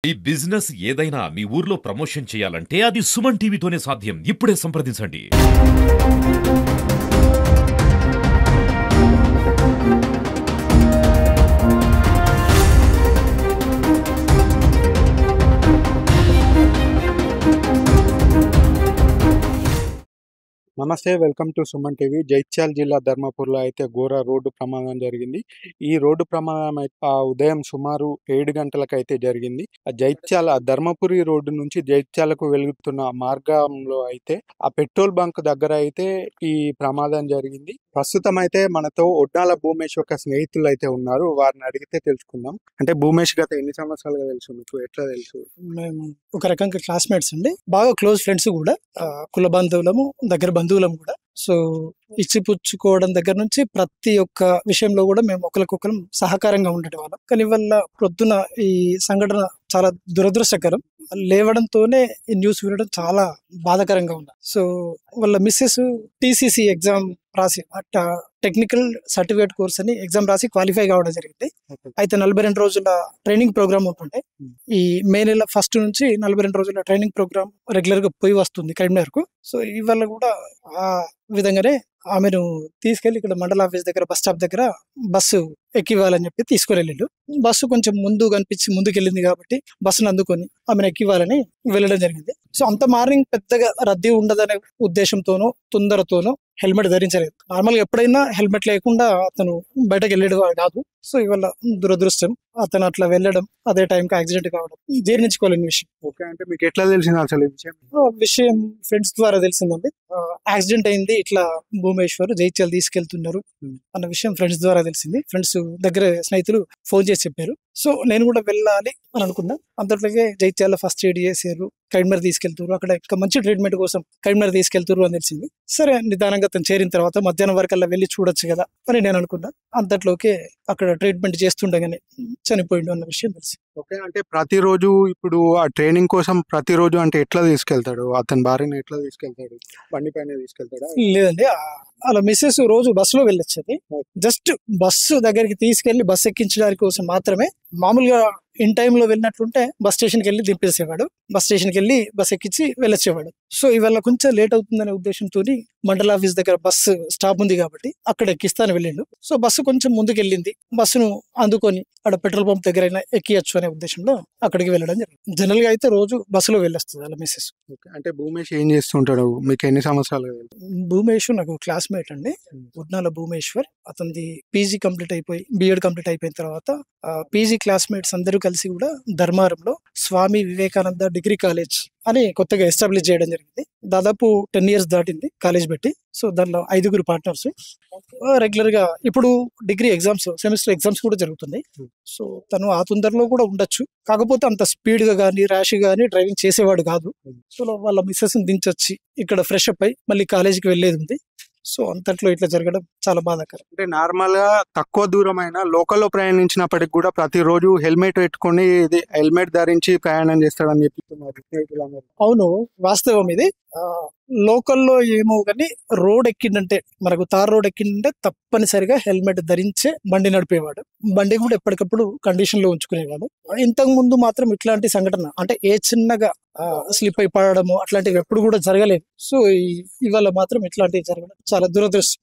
ఈ బిజినెస్ ఏదైనా మీ ఊర్లో ప్రమోషన్ చేయాలంటే అది సుమన్ టీవీతోనే సాధ్యం. ఇప్పుడే సంప్రదించండి. నమస్తే, వెల్కమ్ టు సుమన్ టీవీ. జైత్యాల జిల్లా ధర్మపూర్లో అయితే ఘోర రోడ్డు ప్రమాదం జరిగింది. ఈ రోడ్డు ప్రమాదం ఉదయం సుమారు 7 గంటలకు అయితే జరిగింది. జైత్యాల ధర్మపురి రోడ్డు నుంచి జైత్యాలకు వెళ్తున్న మార్గంలో అయితే ఆ పెట్రోల్ బంక్ దగ్గర అయితే ఈ ప్రమాదం జరిగింది. ప్రస్తుతం అయితే మనతో ఒడ్నాల భూమేష్ ఒక స్నేహితులు అయితే ఉన్నారు. వారిని అడిగితే తెలుసుకుందాం. అంటే భూమేష్ గత ఎన్ని సంవత్సరాలుగా తెలుసు మీకు? ఎట్లా తెలుసు? మేము ఒక రకంగా క్లాస్మేట్స్ అండి, బాగా క్లోజ్ ఫ్రెండ్స్ కూడా, కుల బంధువులము, దగ్గర బంధువులము కూడా. సో ఇచ్చిపుచ్చుకోవడం దగ్గర నుంచి ప్రతి ఒక్క విషయంలో కూడా మేము ఒకరికొకరు సహకారంగా ఉండేవాళ్ళం. కానీ వల్ల ప్రొద్దున ఈ సంఘటన చాలా దురదృష్టకరం. లేవడంతోనే ఈ న్యూస్ వినడం చాలా బాధాకరంగా ఉంది. సో వాళ్ళ మిస్సెస్ టీసీసీ ఎగ్జామ్ రాసి టెక్నికల్ సర్టిఫికేట్ కోర్స్ అని ఎగ్జామ్ రాసి క్వాలిఫై కావడం జరిగింది. అయితే 42 రోజుల ట్రైనింగ్ ప్రోగ్రామ్ ఉంటుండే. ఈ మే నెల 1 నుంచి 42 రోజుల ట్రైనింగ్ ప్రోగ్రామ్ రెగ్యులర్ గా పోయి వస్తుంది కరీంనగర్ కు. సో ఇవాళ కూడా ఆ విధంగానే ఆమెను తీసుకెళ్లి ఇక్కడ మండల ఆఫీస్ దగ్గర బస్ స్టాప్ దగ్గర బస్సు ఎక్కివ్వాలని చెప్పి తీసుకుని వెళ్ళిండు. బస్సు కొంచెం ముందు కనిపించి ముందుకెళ్ళింది కాబట్టి బస్సును అందుకొని ఆమెను ఎక్కివ్వాలని వెళ్ళడం జరిగింది. సో అంత మార్నింగ్ పెద్దగా రద్దీ ఉండదనే ఉద్దేశంతోనో తొందరతోనో హెల్మెట్ ధరించలేదు. నార్మల్ గా ఎప్పుడైనా హెల్మెట్ లేకుండా అతను బయటకు వెళ్ళడం కాదు. సో ఇవాళ దురదృష్టం అతను అట్లా వెళ్ళడం, అదే టైంకి యాక్సిడెంట్ కావడం జీర్ణించుకోలేని విషయం. ఓకే, అంటే మీకు ఎట్లా తెలిసింది అసలు ఈ విషయం? విషయం ఫ్రెండ్స్ ద్వారా తెలిసిందండి. యాక్సిడెంట్ అయింది, ఇట్లా భూమేశ్వర్ జైత్యాలు తీసుకెళ్తున్నారు అన్న విషయం ఫ్రెండ్స్ ద్వారా తెలిసింది. ఫ్రెండ్స్ దగ్గర స్నేహితులు ఫోన్ చేసి చెప్పారు. సో నేను కూడా వెళ్ళాలి అని అనుకున్నా. అంతట్లోకే జైత్యాల ఫస్ట్ ఎయిడ్ చేసారు, కరీంనగర్ తీసుకెళ్తారు, అక్కడ ఇంకా మంచి ట్రీట్మెంట్ కోసం కరీంనగర్ తీసుకెళ్తారు అని తెలిసింది. సరే నిదానంగా అతను చేరిన తర్వాత మధ్యాహ్నం వరకల్లా వెళ్ళి చూడొచ్చు కదా అని నేను అనుకున్నా. అంతట్లోకే అక్కడ ట్రీట్మెంట్ చేస్తుండగానే చనిపోయిండు అన్న విషయం తెలిసి. ఓకే, అంటే ప్రతిరోజు ఇప్పుడు ఆ ట్రైనింగ్ కోసం ప్రతిరోజు అంటే ఎట్లా తీసుకెళ్తాడు? అతని భార్యను ఎట్లా తీసుకెళ్తాడు? బండి పైన తీసుకెళ్తాడా? లేదండి, అలా మిస్సెస్ రోజు బస్సులో వెళ్ళొచ్చేది. జస్ట్ బస్సు దగ్గరికి తీసుకెళ్లి బస్సు ఎక్కించడానికి కోసం మాత్రమే. మామూలుగా ఇన్ టైంలో వెళ్ళినట్లుంటే బస్ స్టేషన్కి వెళ్ళి దింపేసేవాడు, బస్ స్టేషన్కి వెళ్ళి బస్ ఎక్కించి వెళ్ళొచ్చేవాడు. సో ఇవాళ కొంచెం లేట్ అవుతుందనే ఉద్దేశంతో మండల ఆఫీస్ దగ్గర బస్సు స్టాప్ ఉంది కాబట్టి అక్కడ ఎక్కిస్తాను వెళ్ళిండు. సో బస్సు కొంచెం ముందుకు వెళ్ళింది, బస్సును అందుకొని అక్కడ పెట్రోల్ పంప్ దగ్గర ఎక్కియచ్చు అనే ఉద్దేశంలో అక్కడికి వెళ్ళడం జరిగింది. జనరల్ గా అయితే రోజు బస్సులో వెళ్ళొస్తుంది అలా మిస్సెస్. ఓకే, అంటే భూమేష్ ఏం చేస్తుంటాడు? మీకు ఎన్ని సంవత్సరాలు? భూమేష్ నాకు క్లాస్మేట్ అండి, ఉడ్నాల భూమేశ్వర్. అతనిది పీజీ కంప్లీట్ అయిపోయి బిఎడ్ కంప్లీట్ అయిపోయిన తర్వాత పీజీ క్లాస్మేట్స్ అందరూ కలిసి కూడా ధర్మారంలో స్వామి వివేకానంద డిగ్రీ కాలేజ్ అని కొత్తగా ఎస్టాబ్లిష్ చేయడం జరిగింది. దాదాపు 10 years దాటింది కాలేజ్ పెట్టి. సో దానిలో 5 పార్ట్నర్స్. రెగ్యులర్ గా ఇప్పుడు డిగ్రీ ఎగ్జామ్స్, సెమిస్టర్ ఎగ్జామ్స్ కూడా జరుగుతుంది. సో తను ఆ తొందరలో కూడా ఉండొచ్చు, కాకపోతే అంత స్పీడ్ గా కానీ ర్యాష్ గానీ డ్రైవింగ్ చేసేవాడు కాదు. సో వాళ్ళ మిస్సెస్ దించొచ్చి ఇక్కడ ఫ్రెష్ అప్ అయి మళ్ళీ కాలేజీకి వెళ్లేది ఉంది. సో అంతట్లో ఇట్లా జరగడం చాలా బాధాకరం. అంటే నార్మల్ గా తక్కువ దూరం అయినా లోకల్లో ప్రయాణించినప్పటికి కూడా ప్రతిరోజు హెల్మెట్ పెట్టుకుని హెల్మెట్ ధరించి ప్రయాణం చేస్తాడని చెప్తున్నారు. అవును, వాస్తవం ఇది. లోకల్లో ఏమో కానీ రోడ్ ఎక్కిందంటే, మనకు తార్ రోడ్ ఎక్కిందంటే తప్పనిసరిగా హెల్మెట్ ధరించే బండి నడిపేవాడు. బండి కూడా ఎప్పటికప్పుడు కండిషన్ లో ఉంచుకునేవాడు. ఇంతకు ముందు మాత్రం ఇట్లాంటి సంఘటన అంటే ఏ చిన్నగా స్లిప్ అయి పడడము అట్లాంటివి ఎప్పుడు కూడా జరగలేదు. సో ఇవాళ మాత్రం ఇట్లాంటివి జరగడం చాలా దురదృష్టం.